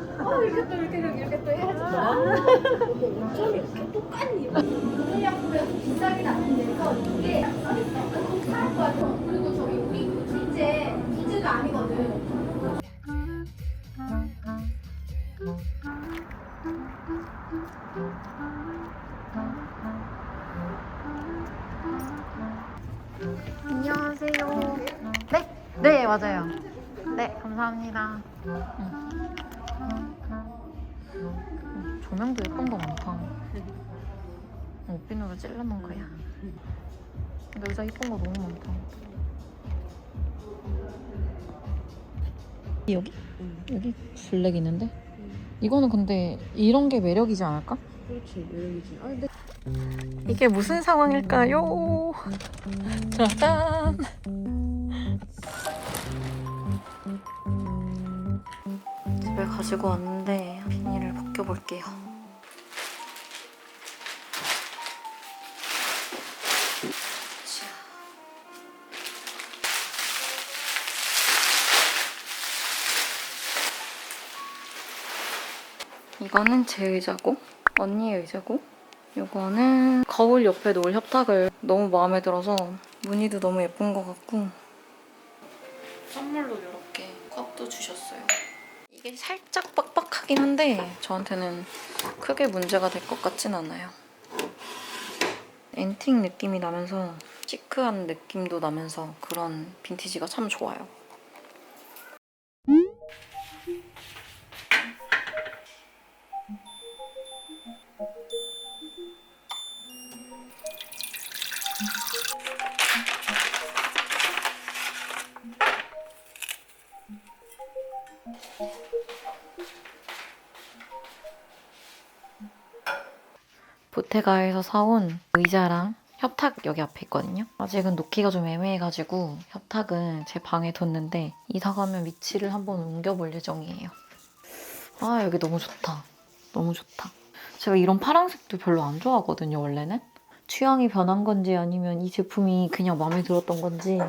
이렇게 또 해야지. 이렇게 똑같니? 물약보다 비싸긴 아닌데서 이게 꼭 사는 거 같아. 그리고 저기 우리 그 둘째가 아니거든. 안녕하세요. 네? 네, 맞아요. 네, 감사합니다. 조명도 예쁜 거 많다. 옷비누로 찔러놓은 거야. 근데 의자 예쁜 거 너무 많다. 여기? 여기 블랙 있는데? 이거는 근데 이런 게 매력이지 않을까? 그렇지, 매력이지. 아, 근데 이게 무슨 상황일까요? 짜잔! 집에 가지고 왔는데 비닐을 벗겨볼게요. 이거는 제 의자고, 언니의 의자고, 이거는 거울 옆에 놓을 협탁을 너무 마음에 들어서 무늬도 너무 예쁜 것 같고 선물로 이렇게 컵도 주셨어요. 이게 살짝 빡빡하긴 한데 저한테는 크게 문제가 될 것 같진 않아요. 앤틱 느낌이 나면서 시크한 느낌도 나면서 그런 빈티지가 참 좋아요. 보테가에서 사온 의자랑 협탁 여기 앞에 있거든요. 아직은 놓기가 좀 애매해가지고 협탁은 제 방에 뒀는데 이사 가면 위치를 한번 옮겨볼 예정이에요. 아, 여기 너무 좋다. 너무 좋다. 제가 이런 파란색도 별로 안 좋아하거든요, 원래는. 취향이 변한 건지 아니면 이 제품이 그냥 마음에 들었던 건지.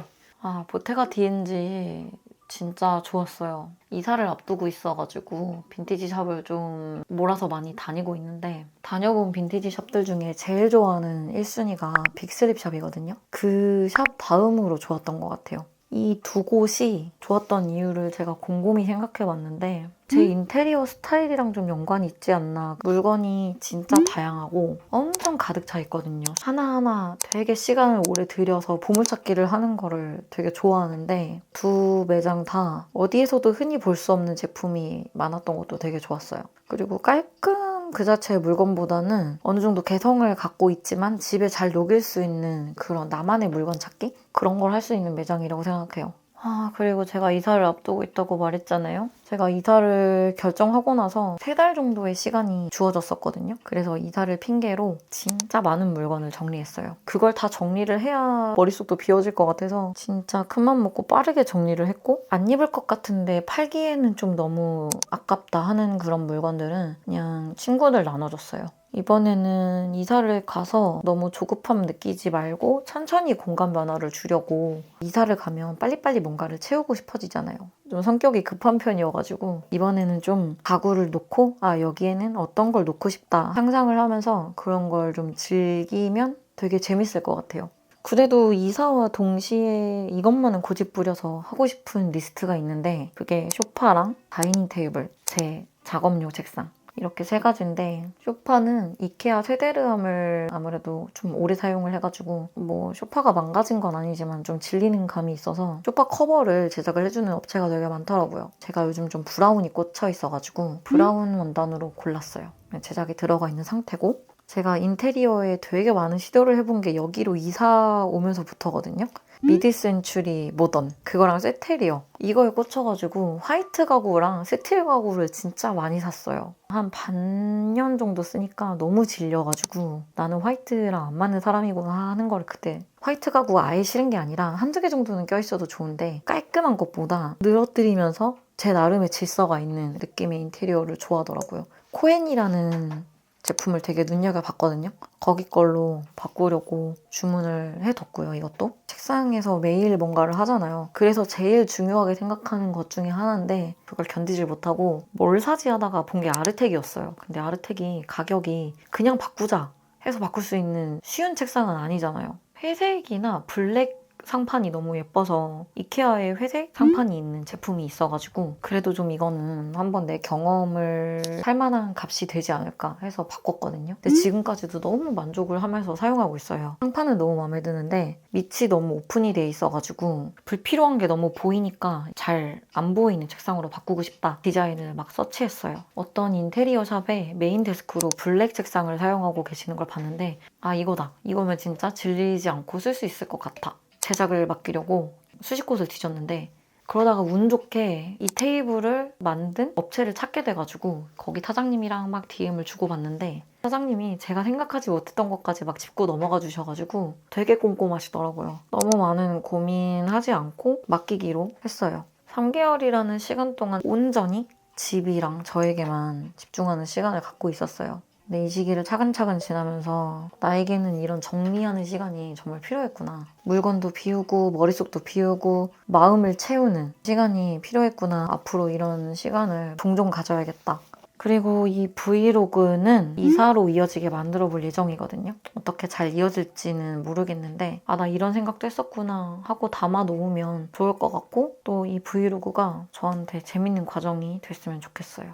아, 보테가 DNG 진짜 좋았어요. 이사를 앞두고 있어가지고 빈티지 샵을 좀 몰아서 많이 다니고 있는데 다녀본 빈티지 샵들 중에 제일 좋아하는 1순위가 빅스립 샵이거든요. 그 샵 다음으로 좋았던 것 같아요. 이 두 곳이 좋았던 이유를 제가 곰곰이 생각해봤는데 제 인테리어 스타일이랑 좀 연관이 있지 않나. 물건이 진짜 다양하고 엄청 가득 차 있거든요. 하나하나 되게 시간을 오래 들여서 보물찾기를 하는 거를 되게 좋아하는데 두 매장 다 어디에서도 흔히 볼 수 없는 제품이 많았던 것도 되게 좋았어요. 그리고 깔끔 그 자체의 물건보다는 어느 정도 개성을 갖고 있지만 집에 잘 녹일 수 있는 그런 나만의 물건 찾기? 그런 걸 할 수 있는 매장이라고 생각해요. 아, 그리고 제가 이사를 앞두고 있다고 말했잖아요. 제가 이사를 결정하고 나서 3달 정도의 시간이 주어졌었거든요. 그래서 이사를 핑계로 진짜 많은 물건을 정리했어요. 그걸 다 정리를 해야 머릿속도 비워질 것 같아서 진짜 큰맘 먹고 빠르게 정리를 했고 안 입을 것 같은데 팔기에는 좀 너무 아깝다 하는 그런 물건들은 그냥 친구들 나눠줬어요. 이번에는 이사를 가서 너무 조급함 느끼지 말고 천천히 공간 변화를 주려고 이사를 가면 빨리빨리 뭔가를 채우고 싶어지잖아요. 좀 성격이 급한 편이어가지고 이번에는 좀 가구를 놓고 아 여기에는 어떤 걸 놓고 싶다 상상을 하면서 그런 걸 좀 즐기면 되게 재밌을 것 같아요. 그래도 이사와 동시에 이것만은 고집부려서 하고 싶은 리스트가 있는데 그게 소파랑 다이닝 테이블, 제 작업용 책상 이렇게 3가지인데 소파는 이케아 세데르함을 아무래도 좀 오래 사용을 해가지고 뭐 소파가 망가진 건 아니지만 좀 질리는 감이 있어서 소파 커버를 제작을 해주는 업체가 되게 많더라고요. 제가 요즘 좀 브라운이 꽂혀 있어가지고 브라운 원단으로 골랐어요. 제작이 들어가 있는 상태고 제가 인테리어에 되게 많은 시도를 해본 게 여기로 이사 오면서부터거든요. 미드 센츄리 모던 그거랑 세테리어 이거에 꽂혀가지고 화이트 가구랑 스틸 가구를 진짜 많이 샀어요. 한 반년 정도 쓰니까 너무 질려가지고 나는 화이트랑 안 맞는 사람이구나 하는 걸 그때 화이트 가구 아예 싫은 게 아니라 한두 개 정도는 껴있어도 좋은데 깔끔한 것보다 늘어뜨리면서 제 나름의 질서가 있는 느낌의 인테리어를 좋아하더라고요. 코엔이라는 제품을 되게 눈여겨봤거든요. 거기 걸로 바꾸려고 주문을 해뒀고요. 이것도 책상에서 매일 뭔가를 하잖아요. 그래서 제일 중요하게 생각하는 것 중에 하나인데 그걸 견디질 못하고 뭘 사지 하다가 본 게 아르텍이었어요. 근데 아르텍이 가격이 그냥 바꾸자 해서 바꿀 수 있는 쉬운 책상은 아니잖아요. 회색이나 블랙 상판이 너무 예뻐서 이케아에 회색 상판이 있는 제품이 있어가지고 그래도 좀 이거는 한번 내 경험을 할 만한 값이 되지 않을까 해서 바꿨거든요. 근데 지금까지도 너무 만족을 하면서 사용하고 있어요. 상판은 너무 마음에 드는데 밑이 너무 오픈이 돼 있어가지고 불필요한 게 너무 보이니까 잘 안 보이는 책상으로 바꾸고 싶다 디자인을 막 서치했어요. 어떤 인테리어 샵에 메인 데스크로 블랙 책상을 사용하고 계시는 걸 봤는데 아 이거다. 이거면 진짜 질리지 않고 쓸 수 있을 것 같아. 제작을 맡기려고 수십 곳을 뒤졌는데 그러다가 운 좋게 이 테이블을 만든 업체를 찾게 돼가지고 거기 사장님이랑 막 DM을 주고받는데 사장님이 제가 생각하지 못했던 것까지 막 짚고 넘어가 주셔가지고 되게 꼼꼼하시더라고요. 너무 많은 고민하지 않고 맡기기로 했어요. 3개월이라는 시간 동안 온전히 집이랑 저에게만 집중하는 시간을 갖고 있었어요. 근데 이 시기를 차근차근 지나면서 나에게는 이런 정리하는 시간이 정말 필요했구나. 물건도 비우고 머릿속도 비우고 마음을 채우는 시간이 필요했구나. 앞으로 이런 시간을 종종 가져야겠다. 그리고 이 브이로그는 이사로 이어지게 만들어 볼 예정이거든요. 어떻게 잘 이어질지는 모르겠는데 아, 나 이런 생각도 했었구나 하고 담아 놓으면 좋을 것 같고 또 이 브이로그가 저한테 재밌는 과정이 됐으면 좋겠어요.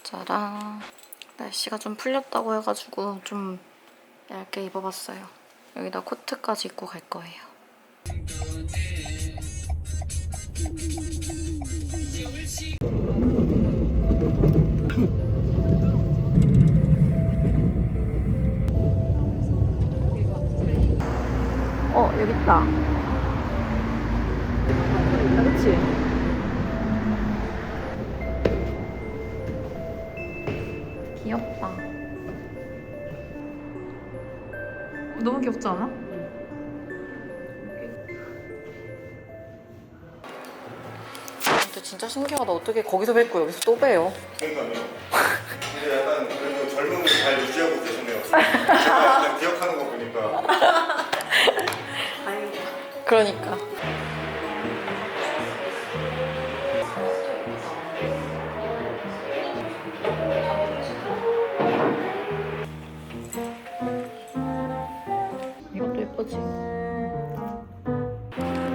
짜란. 날씨가 좀 풀렸다고 해가지고 좀 얇게 입어봤어요. 여기다 코트까지 입고 갈 거예요. 여기 있다. 그렇지? 귀엽다. 너무 귀엽지 않아? 근데 진짜 신기하다. 어떻게 거기서 뵙고 여기서 또 봬요? 그러니까요. 근데 약간 그래도 젊음을 잘 유지하고 계시네요. 제가 약간 기억하는 거 보니까. 그러니까. 이것도 예쁘지?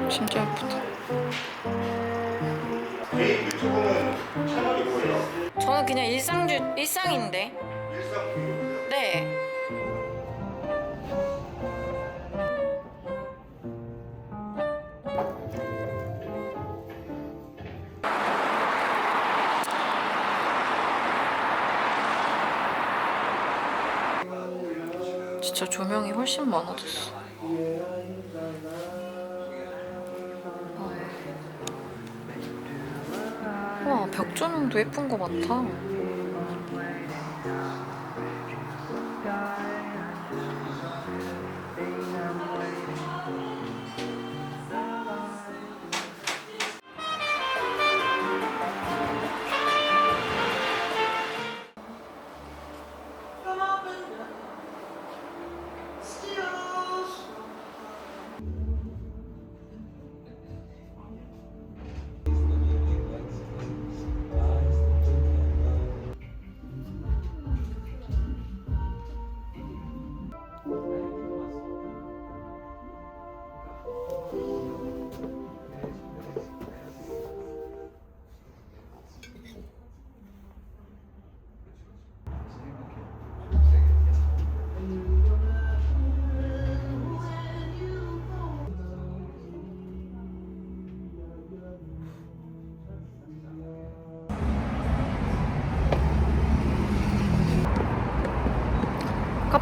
진짜 예쁘다. 개인 유튜브는 채널이 뭐예요? 저는 그냥 일상인데. 일상 브이로그요? 네. 진짜 조명이 훨씬 많아졌어. 와, 벽 조명도 예쁜 거 많다.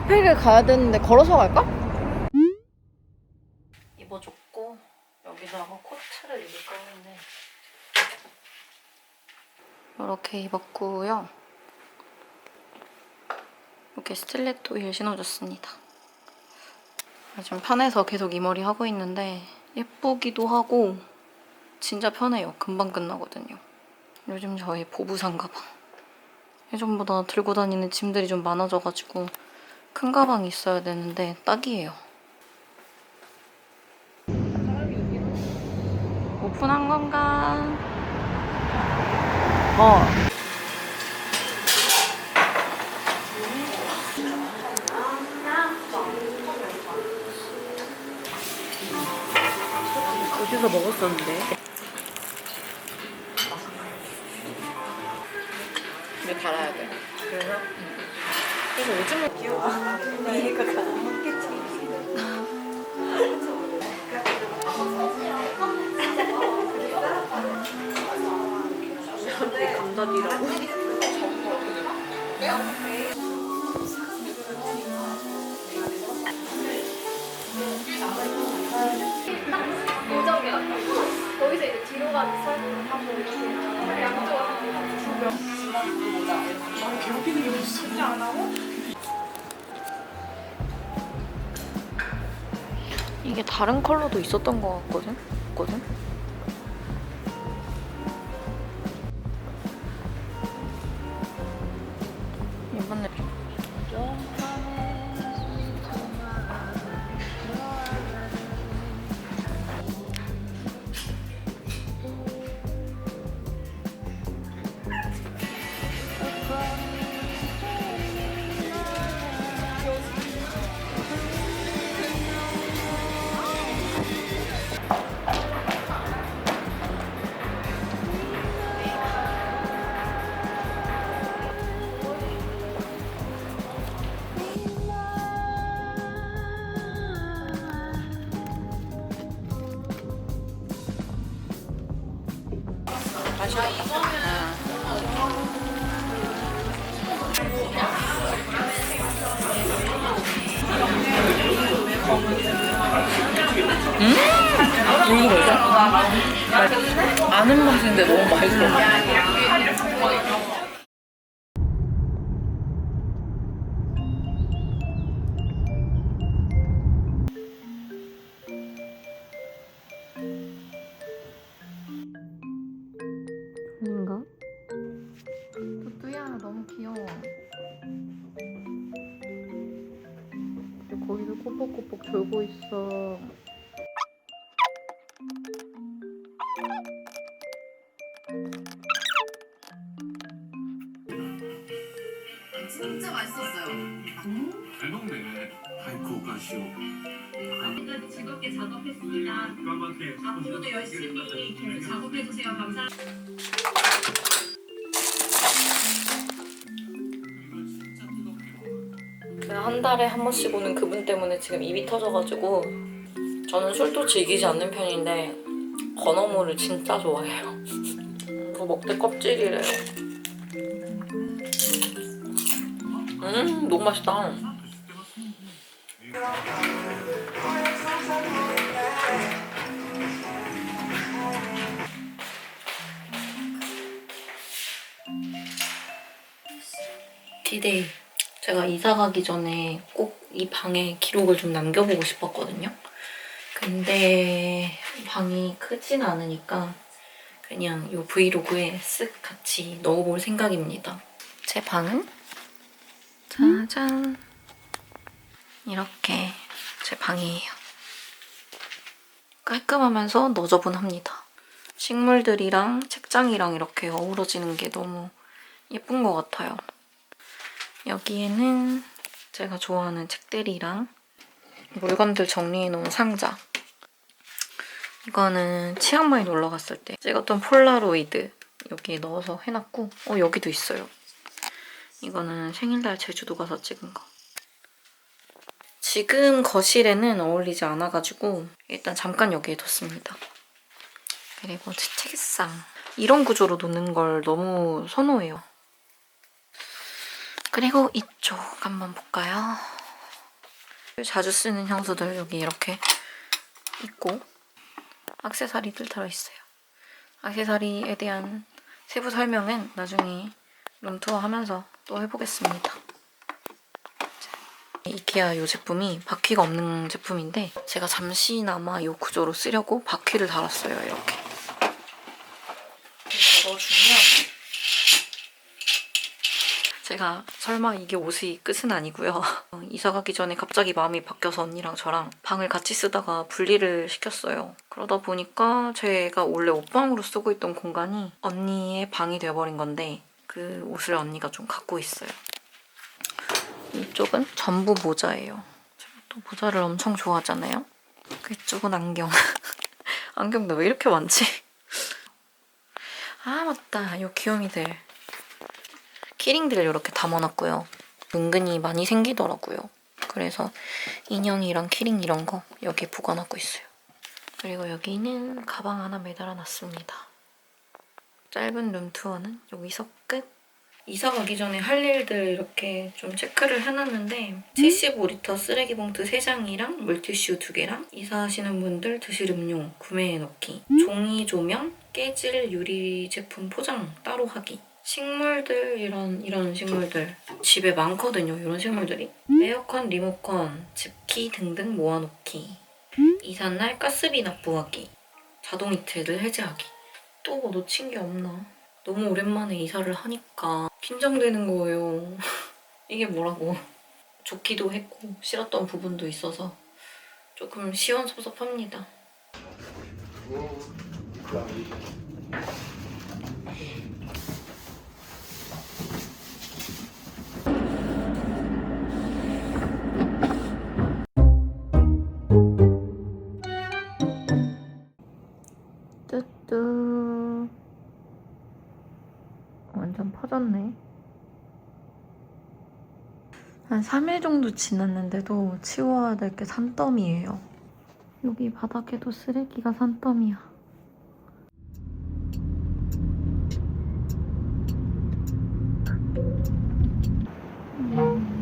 카페를 가야 되는데 걸어서 갈까? 입어줬고 여기다가 코트를 입을 거는데 이렇게 입었고요. 이렇게 스틸레토 힐 신어줬습니다. 요즘 편해서 계속 이 머리 하고 있는데 예쁘기도 하고 진짜 편해요. 금방 끝나거든요. 요즘 저의 보부상 가방. 예전보다 들고 다니는 짐들이 좀 많아져가지고 큰 가방이 있어야 되는데 딱이에요. 오픈한 건가? 어디서 먹었었는데? 이거 달아야 돼. 그래서? 그래서 요즘은 귀여워. 얘가 가장 먹겠지. 감자디라고? 고정이 같다. 거기서 이제 뒤로 가는 설명을 하고 이렇게 양쪽으로 이게 다른 컬러도 있었던 것 같거든? 이번에 이거 뭐죠? 아는 맛인데 너무 맛있어. 아닌가? 뚜뚜야 너무 귀여워. 거기서 꼬뻑꼬뻑 졸고 있어. 진짜 맛있었어요. 잘 먹네. 아이고 가시오. 지금까지 즐겁게 작업했습니다. 앞으로도 열심히 계속 작업해주세요. 감사합니다. 제가 한 달에 한 번씩 오는 그분 때문에 지금 입이 터져가지고 저는 술도 즐기지 않는 편인데 건어물을 진짜 좋아해요. 이거 먹대 껍질이래요. 너무 맛있다. 디데이. 제가 이사 가기 전에 꼭 이 방에 기록을 좀 남겨보고 싶었거든요. 근데 방이 크진 않으니까 그냥 이 브이로그에 쓱 같이 넣어볼 생각입니다. 제 방은 짜잔! 이렇게 제 방이에요. 깔끔하면서 너저분합니다. 식물들이랑 책장이랑 이렇게 어우러지는 게 너무 예쁜 것 같아요. 여기에는 제가 좋아하는 책들이랑 물건들 정리해놓은 상자. 이거는 치앙마이 놀러 갔을 때 찍었던 폴라로이드 여기에 넣어서 해놨고 여기도 있어요. 이거는 생일날 제주도 가서 찍은 거. 지금 거실에는 어울리지 않아가지고 일단 잠깐 여기에 뒀습니다. 그리고 책상. 이런 구조로 놓는 걸 너무 선호해요. 그리고 이쪽 한번 볼까요? 자주 쓰는 향수들 여기 이렇게 있고 액세서리들 들어있어요. 액세서리에 대한 세부 설명은 나중에 룸투어 하면서 또 해보겠습니다. 이케아 이 제품이 바퀴가 없는 제품인데 제가 잠시나마 이 구조로 쓰려고 바퀴를 달았어요. 이렇게 걷어주면 제가 설마 이게 옷이 끝은 아니고요. 이사 가기 전에 갑자기 마음이 바뀌어서 언니랑 저랑 방을 같이 쓰다가 분리를 시켰어요. 그러다 보니까 제가 원래 옷방으로 쓰고 있던 공간이 언니의 방이 되어버린 건데 그 옷을 언니가 좀 갖고 있어요. 이쪽은 전부 모자예요. 제가 또 모자를 엄청 좋아하잖아요. 그쪽은 안경. 안경도 왜 이렇게 많지? 아 맞다. 이 귀요미들. 키링들을 이렇게 담아놨고요. 은근히 많이 생기더라고요. 그래서 인형이랑 키링 이런 거 여기에 보관하고 있어요. 그리고 여기는 가방 하나 매달아놨습니다. 짧은 룸투어는 여기서 끝. 이사 가기 전에 할 일들 이렇게 좀 체크를 해놨는데 75리터 쓰레기 봉투 3장이랑 물티슈 2개랑 이사하시는 분들 드실 음료 구매해 넣기, 종이 조명, 깨질 유리 제품 포장 따로 하기, 식물들 이런 식물들 집에 많거든요. 이런 식물들이 에어컨, 리모컨, 집기 등등 모아놓기, 이삿날 가스비 납부하기, 자동 이체를 해제하기. 또 뭐 놓친 게 없나? 너무 오랜만에 이사를 하니까 긴장되는 거예요. 이게 뭐라고. 좋기도 했고 싫었던 부분도 있어서 조금 시원섭섭합니다. 뚜뚜. 완전 퍼졌네. 한 3일 정도 지났는데도 치워야 될 게 산더미예요. 여기 바닥에도 쓰레기가 산더미야.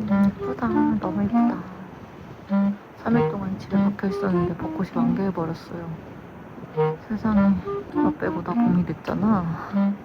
예쁘다. 너무 예쁘다. 3일 동안 집에 박혀 있었는데 벚꽃이 만개해버렸어요. 세상에, 너 빼고 나 봄이 됐잖아.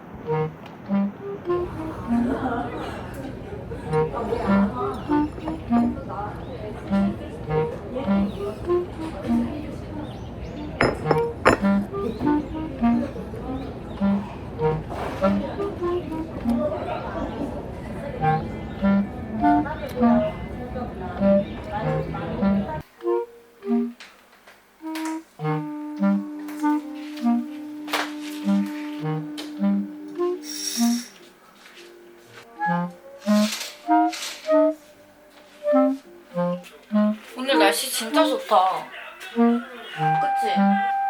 오늘 날씨 진짜 좋다. 그치?